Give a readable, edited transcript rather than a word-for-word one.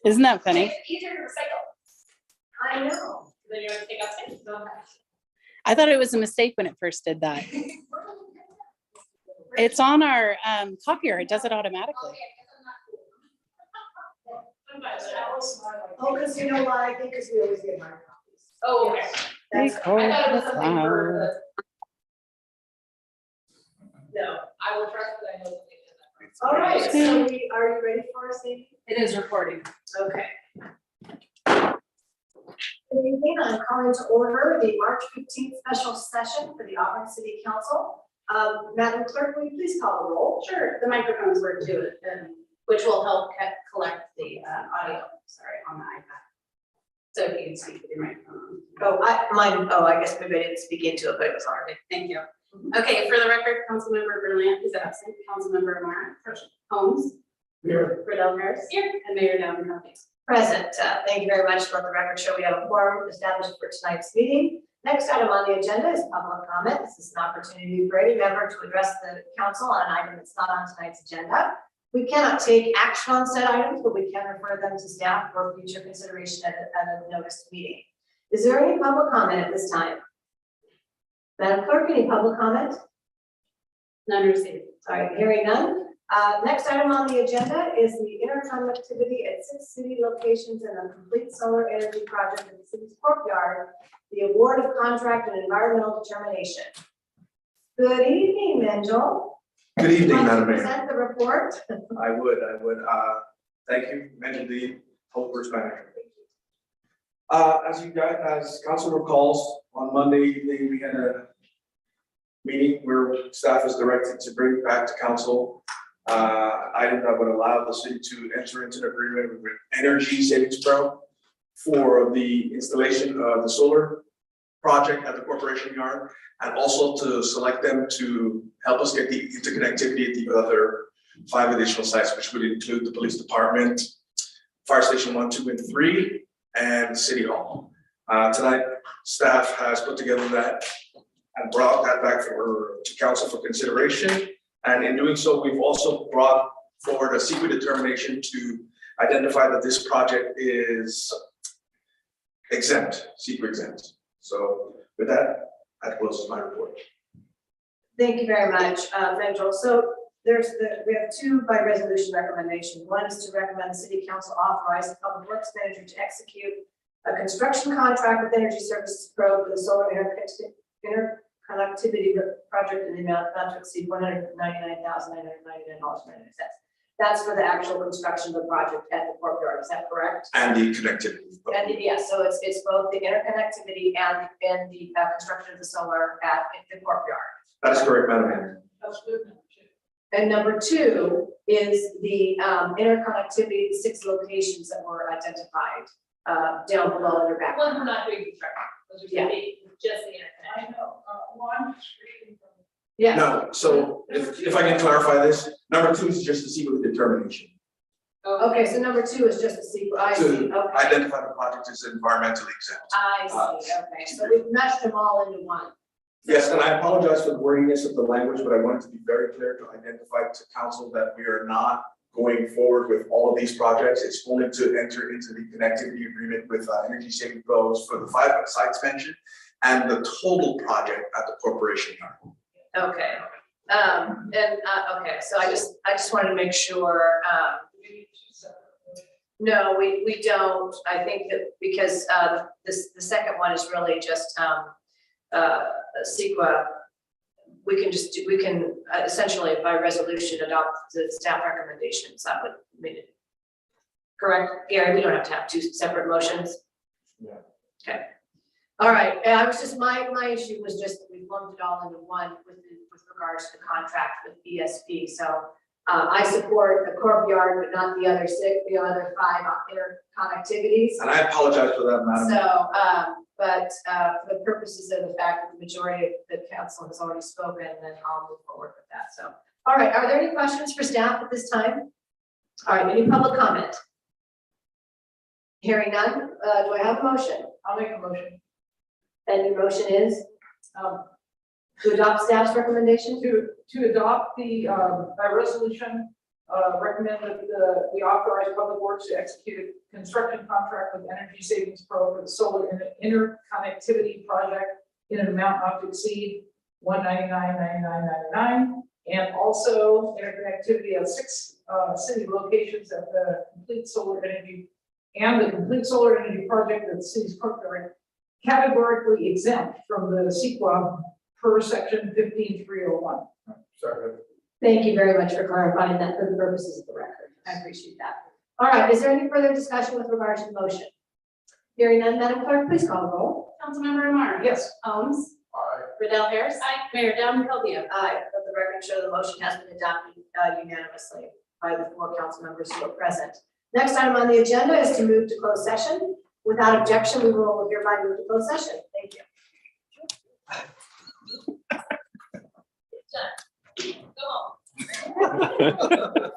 Isn't that funny? It's easier to recycle. I know. Then you want to take out things? I thought it was a mistake when it first did that. It's on our copier. It does it automatically. Oh, because you know why? I think because we always get hard copies. Oh, okay. That's, I thought it was something for the. No, I will trust that I know something. all right, so are you ready for us, Amy? It is recording. Okay. Good evening, I'm calling to order the March 15th special session for the Auburn City Council. Madam Clerk, will you please call the roll? Sure, the microphones work too, which will help collect the audio, on the iPad. So if you can speak with your microphone. I guess maybe I didn't speak into it, but it was already. Thank you. Okay, for the record, Councilmember Berlant is absent, Councilmember Amara, Holmes. Here. Riddell Harris. Here. And Mayor Downing. Present. Thank you very much. Let the record show we have a quorum established for tonight's meeting. Next item on the agenda is public comment. This is an opportunity for any member to address the council on an item that's not on tonight's agenda. We cannot take action on said items, but we can refer them to staff for future consideration at a noticed meeting. Is there any public comment at this time? Madam Clerk, any public comment? None received. All right, hearing none. Next item on the agenda is the interconnectivity at 6 city locations and a complete solar energy project in the city's courtyard, the award of contract and environmental determination. Good evening, Menjel. Good evening, Madam Mayor. Present the report. I would. Thank you, Mental Deed, Public Works Manager. As council recalls, on Monday evening, we had a meeting where staff was directed to bring back to council item that would allow the city to enter into an agreement with Energy Savings Pro for the installation of the solar project at the corporation yard, and also to select them to help us get the interconnectivity at the other 5 additional sites, which would include the police department, fire station 1, 2, and 3, and City Hall. Tonight, staff has put together that and brought that back to council for consideration. And in doing so, we've also brought forward a secret determination to identify that this project is exempt, secret exempt. So with that, that closes my report. Thank you very much, Menjel. So we have 2 by resolution recommendations. One is to recommend the city council authorize the public works manager to execute a construction contract with Energy Services Pro for the solar interconnectivity project in the amount not to exceed $199,999.99. That's for the actual construction of the project at the courtyard. Is that correct? And the connectivity. And yes, so it's both the interconnectivity and the construction of the solar at the courtyard. That is correct, Madam Mayor. And number 2 is the interconnectivity, the 6 locations that were identified down below in your back. One, we're not doing construction. Those are Yeah. just the internet. I know. One. Yeah. No, so if I can clarify this, number 2 is just the secret determination Okay, so number 2 is just a secret. I see. to Okay. identify the project as environmentally exempt. I see. Okay, so we've meshed them all into one. Yes, and I apologize for the wordiness of the language, but I wanted to be very clear to identify to council that we are not going forward with all of these projects. It's only to enter into the connectivity agreement with Energy Saving Pros for the 5 sites mentioned and the total project at the corporation yard. Okay. Okay, so I just wanted to make sure, no, we don't. I think that because the second one is really just CEQA. We can essentially by resolution adopt the staff recommendations. That would mean it. Correct, Gary? We don't have to have 2 separate motions. Yeah. Okay. All right. I was just my issue was just that we lumped it all into one with regards to the contract with ESP. So I support the courtyard, but not the other 6, the other 5 interconnectivities. And I apologize for that, Madam. So, but for the purposes of the fact that the majority of the council has already spoken, then I'll move forward with that. So, all right. Are there any questions for staff at this time? All right. Any public comment? Hearing none. Do I have a motion? I'll make a motion. And your motion is to adopt staff's recommendation? To adopt the by resolution recommend that we authorize Public Works to execute a construction contract with Energy Savings Pro for the solar interconnectivity project in an amount not to exceed $199,9999, and also interconnectivity of 6 city locations at the complete solar energy project that the city's categorically exempt from the CEQA per section 15301. Second. Thank you very much for clarifying that for the purposes of the record. I appreciate that. All right, is there any further discussion with regard to the motion? Hearing none, Madam Clerk, please call the roll. Councilmember Amar. Yes. Holmes. Aye. Riddell Harris. Mayor Dowden Caldea. Aye, let the record show the motion has been adopted unanimously by the 4 council members who are present. Next item on the agenda is to move to closed session. Without objection, we will hereby move to closed session. Thank you. Go home.